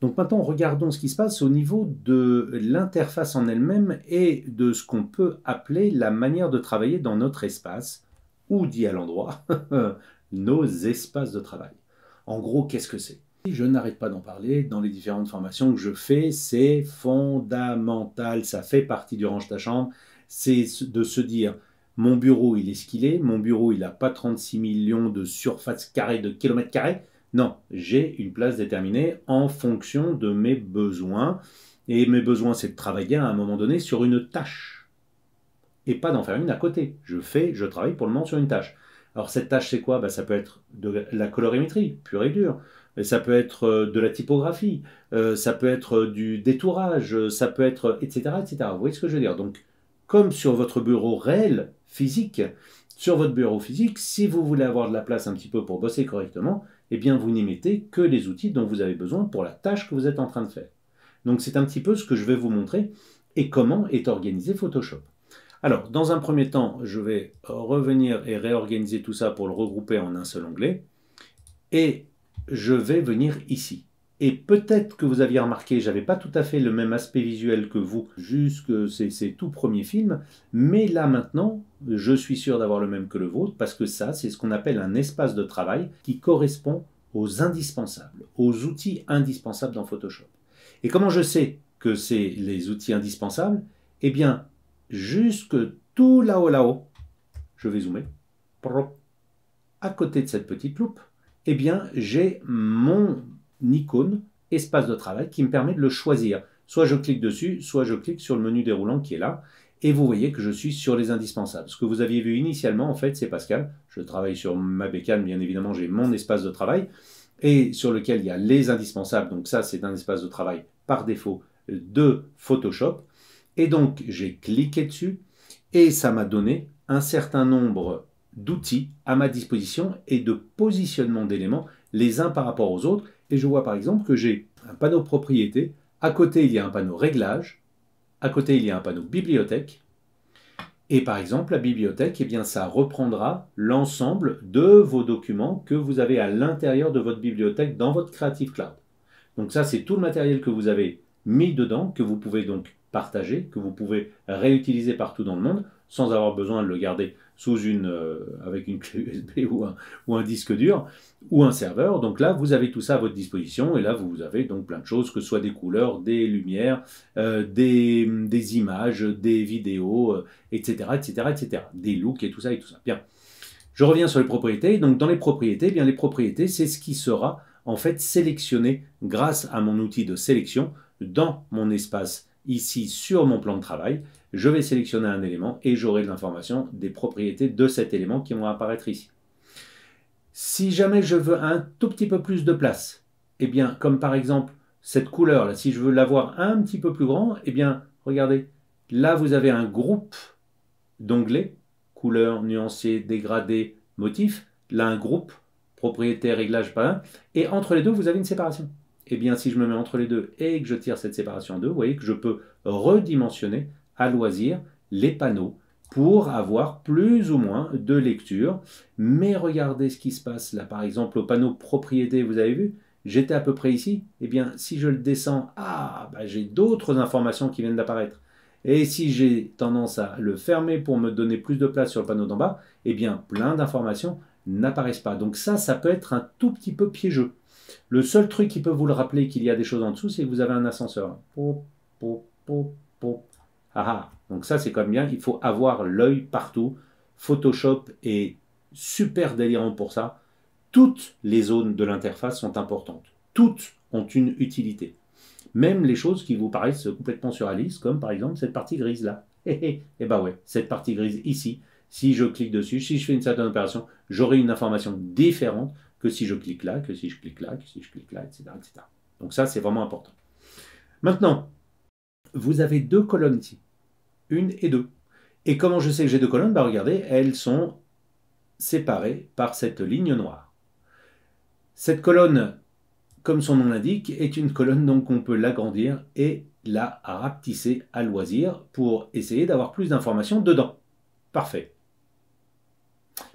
Donc maintenant, regardons ce qui se passe au niveau de l'interface en elle-même et de ce qu'on peut appeler la manière de travailler dans notre espace, ou dit à l'endroit, nos espaces de travail. En gros, qu'est-ce que c'est? Je n'arrête pas d'en parler dans les différentes formations que je fais, c'est fondamental, ça fait partie du range ta chambre, c'est de se dire, mon bureau il est ce qu'il est, mon bureau il n'a pas 36 millions de surface carrée, de kilomètres carrés, non, j'ai une place déterminée en fonction de mes besoins, et mes besoins c'est de travailler à un moment donné sur une tâche, et pas d'en faire une à côté, je travaille pour le moment sur une tâche. Alors cette tâche c'est quoi? Ça peut être de la colorimétrie, pure et dure, ça peut être de la typographie, ça peut être du détourage, ça peut être etc., etc. Vous voyez ce que je veux dire? Donc comme sur votre bureau réel, physique, sur votre bureau physique, si vous voulez avoir de la place un petit peu pour bosser correctement, eh bien vous n'y mettez que les outils dont vous avez besoin pour la tâche que vous êtes en train de faire. Donc c'est un petit peu ce que je vais vous montrer et comment est organisé Photoshop. Alors, dans un premier temps, je vais revenir et réorganiser tout ça pour le regrouper en un seul onglet. Et je vais venir ici. Et peut-être que vous aviez remarqué, je n'avais pas tout à fait le même aspect visuel que vous, jusque ces tout premiers films, mais là maintenant, je suis sûr d'avoir le même que le vôtre, parce que ça, c'est ce qu'on appelle un espace de travail qui correspond aux indispensables, aux outils indispensables dans Photoshop. Et comment je sais que c'est les outils indispensables? Eh bien, jusque tout là-haut, je vais zoomer, à côté de cette petite loupe, eh bien, j'ai mon icône espace de travail qui me permet de le choisir. Soit je clique dessus, soit je clique sur le menu déroulant qui est là, et vous voyez que je suis sur les indispensables. Ce que vous aviez vu initialement, en fait, c'est Pascal. Je travaille sur ma bécane, bien évidemment, j'ai mon espace de travail, et sur lequel il y a les indispensables. Donc ça, c'est un espace de travail par défaut de Photoshop. Et donc, j'ai cliqué dessus, et ça m'a donné un certain nombre d'outils à ma disposition et de positionnement d'éléments les uns par rapport aux autres. Et je vois par exemple que j'ai un panneau propriété, à côté il y a un panneau réglage, à côté il y a un panneau bibliothèque, et par exemple la bibliothèque, eh bien, ça reprendra l'ensemble de vos documents que vous avez à l'intérieur de votre bibliothèque dans votre Creative Cloud. Donc ça, c'est tout le matériel que vous avez mis dedans, que vous pouvez donc partager, que vous pouvez réutiliser partout dans le monde, sans avoir besoin de le garder sous avec une clé USB ou un disque dur, ou un serveur. Donc là, vous avez tout ça à votre disposition, et là, vous avez donc plein de choses, que ce soit des couleurs, des lumières, des images, des vidéos, etc., etc., etc., des looks et tout ça. Bien. Je reviens sur les propriétés. Donc dans les propriétés, eh bien les propriétés, c'est ce qui sera en fait sélectionné grâce à mon outil de sélection dans mon espace ici sur mon plan de travail. Je vais sélectionner un élément et j'aurai l'information des propriétés de cet élément qui vont apparaître ici. Si jamais je veux un tout petit peu plus de place, eh bien comme par exemple cette couleur là, si je veux l'avoir un petit peu plus grand, eh bien regardez, là vous avez un groupe d'onglets, couleur, nuancé, dégradé, motif, là un groupe, propriété, réglage, pas un, et entre les deux vous avez une séparation. Et bien si je me mets entre les deux et que je tire cette séparation en deux, vous voyez que je peux redimensionner à loisir les panneaux pour avoir plus ou moins de lecture. Mais regardez ce qui se passe là, par exemple au panneau propriété, vous avez vu, j'étais à peu près ici, et bien si je le descends, j'ai d'autres informations qui viennent d'apparaître. Et si j'ai tendance à le fermer pour me donner plus de place sur le panneau d'en bas, eh bien plein d'informations n'apparaissent pas. Donc ça peut être un tout petit peu piégeux. Le seul truc qui peut vous le rappeler qu'il y a des choses en dessous, c'est que vous avez un ascenseur. Donc ça c'est comme bien, il faut avoir l'œil partout. Photoshop est super délirant pour ça. Toutes les zones de l'interface sont importantes. Toutes ont une utilité. Même les choses qui vous paraissent complètement surréalistes, comme par exemple cette partie grise là. Et ben ouais, cette partie grise ici, si je clique dessus, si je fais une certaine opération, j'aurai une information différente que si je clique là, que si je clique là, que si je clique là, etc., etc. Donc ça, c'est vraiment important. Maintenant, vous avez deux colonnes ici, une et deux. Et comment je sais que j'ai deux colonnes? Regardez, elles sont séparées par cette ligne noire. Cette colonne, comme son nom l'indique, est une colonne donc on peut l'agrandir et la rapetisser à loisir pour essayer d'avoir plus d'informations dedans. Parfait.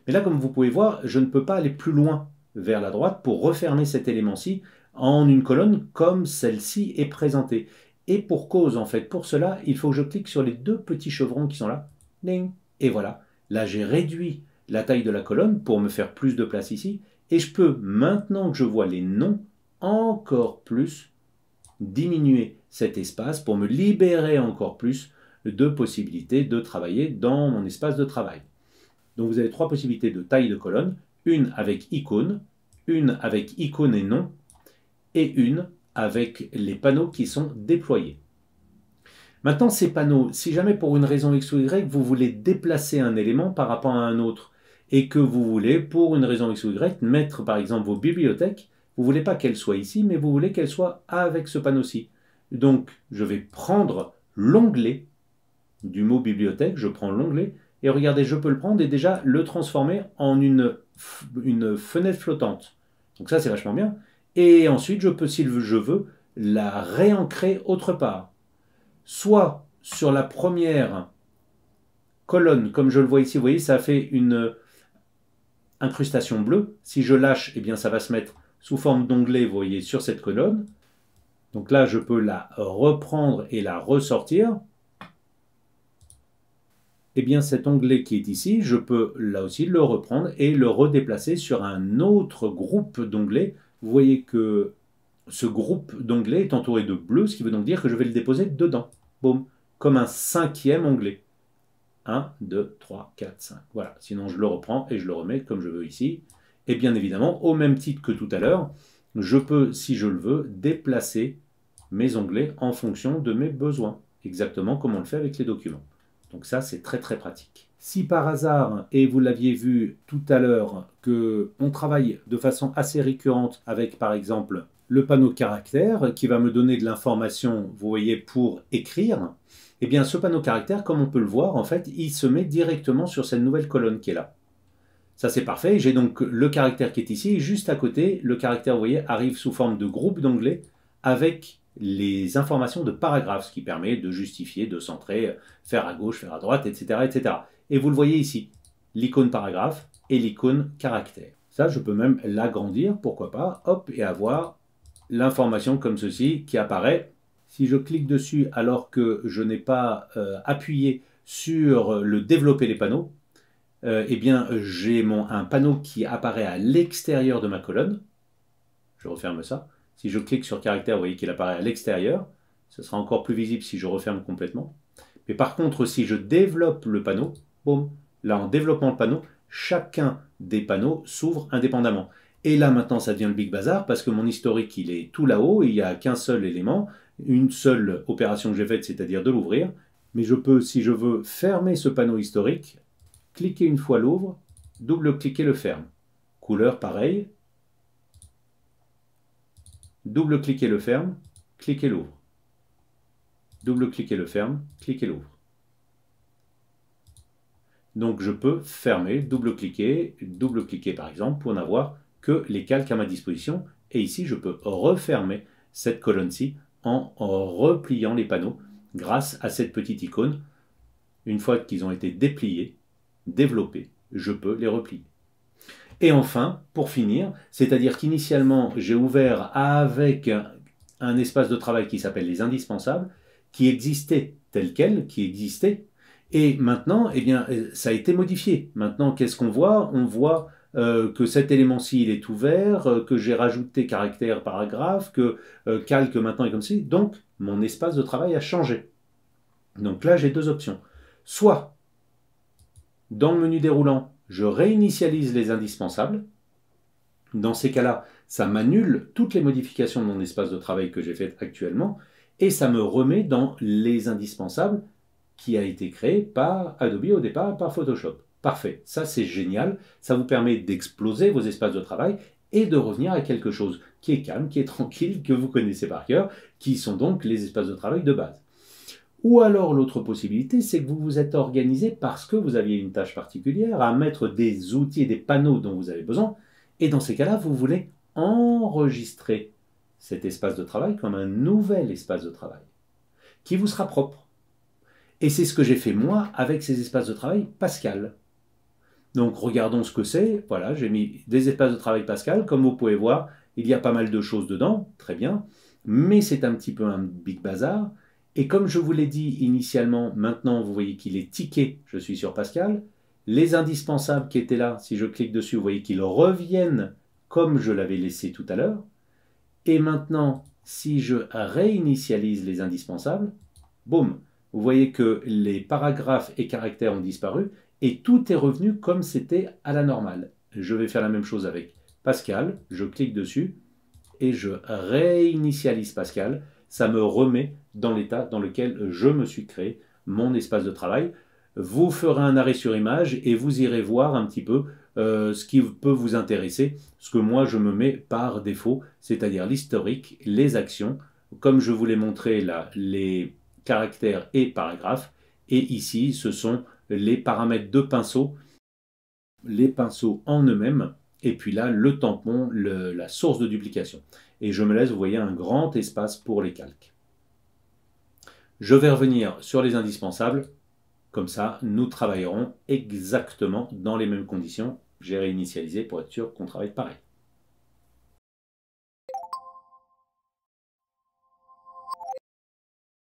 Mais là, comme vous pouvez voir, je ne peux pas aller plus loin vers la droite pour refermer cet élément-ci en une colonne comme celle-ci est présentée. Et pour cause, en fait, pour cela, il faut que je clique sur les deux petits chevrons qui sont là. Ding. Et voilà. Là, j'ai réduit la taille de la colonne pour me faire plus de place ici. Et je peux, maintenant que je vois les noms, encore plus diminuer cet espace pour me libérer encore plus de possibilités de travailler dans mon espace de travail. Donc vous avez trois possibilités de taille de colonne, une avec icône, une avec icône et nom, et une avec les panneaux qui sont déployés. Maintenant, ces panneaux, si jamais pour une raison X ou Y, vous voulez déplacer un élément par rapport à un autre, et que vous voulez, pour une raison X ou Y, mettre par exemple vos bibliothèques, vous ne voulez pas qu'elles soient ici, mais vous voulez qu'elles soient avec ce panneau-ci. Donc, je vais prendre l'onglet du mot bibliothèque, je prends l'onglet, et regardez, je peux le prendre et déjà le transformer en une fenêtre flottante. Donc ça, c'est vachement bien. Et ensuite, je peux, si je veux, la réancrer autre part. Soit sur la première colonne, comme je le vois ici, vous voyez, ça fait une incrustation bleue. Si je lâche, eh bien, ça va se mettre sous forme d'onglet, vous voyez, sur cette colonne. Donc là, je peux la reprendre et la ressortir. Eh bien, cet onglet qui est ici, je peux là aussi le reprendre et le redéplacer sur un autre groupe d'onglets. Vous voyez que ce groupe d'onglets est entouré de bleu, ce qui veut donc dire que je vais le déposer dedans. Boum, comme un cinquième onglet. 1, 2, 3, 4, 5. Voilà, sinon je le reprends et je le remets comme je veux ici. Et bien évidemment, au même titre que tout à l'heure, je peux, si je le veux, déplacer mes onglets en fonction de mes besoins, exactement comme on le fait avec les documents. Donc ça, c'est très très pratique. Si par hasard, et vous l'aviez vu tout à l'heure, qu'on travaille de façon assez récurrente avec par exemple le panneau caractère qui va me donner de l'information, vous voyez, pour écrire, eh bien ce panneau caractère, comme on peut le voir, en fait, il se met directement sur cette nouvelle colonne qui est là. Ça c'est parfait, j'ai donc le caractère qui est ici, et juste à côté, le caractère, vous voyez, arrive sous forme de groupe d'onglets avec les informations de paragraphe, ce qui permet de justifier, de centrer, faire à gauche, faire à droite, etc. etc. Et vous le voyez ici, l'icône paragraphe et l'icône caractère. Ça, je peux même l'agrandir, pourquoi pas, hop, et avoir l'information comme ceci qui apparaît. Si je clique dessus alors que je n'ai pas appuyé sur le développer les panneaux, eh bien j'ai un panneau qui apparaît à l'extérieur de ma colonne. Je referme ça. Si je clique sur caractère, vous voyez qu'il apparaît à l'extérieur. Ce sera encore plus visible si je referme complètement. Mais par contre, si je développe le panneau, boum, là en développant le panneau, chacun des panneaux s'ouvre indépendamment. Et là maintenant ça devient le big bazar parce que mon historique il est tout là-haut, il n'y a qu'un seul élément, une seule opération que j'ai faite, c'est-à-dire de l'ouvrir. Mais je peux, si je veux, fermer ce panneau historique, cliquer une fois l'ouvre, double-cliquer le ferme. Couleur pareil, double-cliquer le ferme, cliquer l'ouvre. Double-cliquer le ferme, cliquer l'ouvre. Donc je peux fermer, double-cliquer par exemple pour n'avoir que les calques à ma disposition. Et ici, je peux refermer cette colonne-ci en repliant les panneaux grâce à cette petite icône. Une fois qu'ils ont été dépliés, développés, je peux les replier. Et enfin, pour finir, c'est-à-dire qu'initialement, j'ai ouvert avec un espace de travail qui s'appelle les indispensables, qui existait tel quel, qui existait. Et maintenant, eh bien, ça a été modifié. Maintenant, qu'est-ce qu'on voit? On voit que cet élément-ci, il est ouvert, que j'ai rajouté caractère, paragraphe, que calque maintenant est comme ci. Donc, mon espace de travail a changé. Donc là, j'ai deux options. Soit, dans le menu déroulant, je réinitialise les indispensables. Dans ces cas-là, ça m'annule toutes les modifications de mon espace de travail que j'ai faites actuellement et ça me remet dans les indispensables qui a été créé par Adobe au départ, par Photoshop. Parfait, ça c'est génial, ça vous permet d'exploser vos espaces de travail et de revenir à quelque chose qui est calme, qui est tranquille, que vous connaissez par cœur, qui sont donc les espaces de travail de base. Ou alors l'autre possibilité, c'est que vous vous êtes organisé parce que vous aviez une tâche particulière à mettre des outils et des panneaux dont vous avez besoin, et dans ces cas-là, vous voulez enregistrer cet espace de travail comme un nouvel espace de travail, qui vous sera propre. Et c'est ce que j'ai fait moi avec ces espaces de travail Pascal. Donc regardons ce que c'est. Voilà, j'ai mis des espaces de travail Pascal. Comme vous pouvez voir, Il y a pas mal de choses dedans, très bien, mais c'est un petit peu un big bazar. Et comme je vous l'ai dit initialement, maintenant vous voyez qu'il est tické, je suis sur Pascal. Les indispensables qui étaient là, si je clique dessus, vous voyez qu'ils reviennent comme je l'avais laissé tout à l'heure. Et maintenant, si je réinitialise les indispensables, boum, vous voyez que les paragraphes et caractères ont disparu et tout est revenu comme c'était à la normale. Je vais faire la même chose avec Pascal, je clique dessus et je réinitialise Pascal. Ça me remet dans l'état dans lequel je me suis créé mon espace de travail. Vous ferez un arrêt sur image et vous irez voir un petit peu ce qui peut vous intéresser, ce que moi je me mets par défaut, c'est-à-dire l'historique, les actions, comme je vous l'ai montré là, les caractères et paragraphes, et ici ce sont les paramètres de pinceau, les pinceaux en eux-mêmes, et puis là le tampon, la source de duplication. Et je me laisse, vous voyez, un grand espace pour les calques. Je vais revenir sur les indispensables. Comme ça, nous travaillerons exactement dans les mêmes conditions. J'ai réinitialisé pour être sûr qu'on travaille pareil.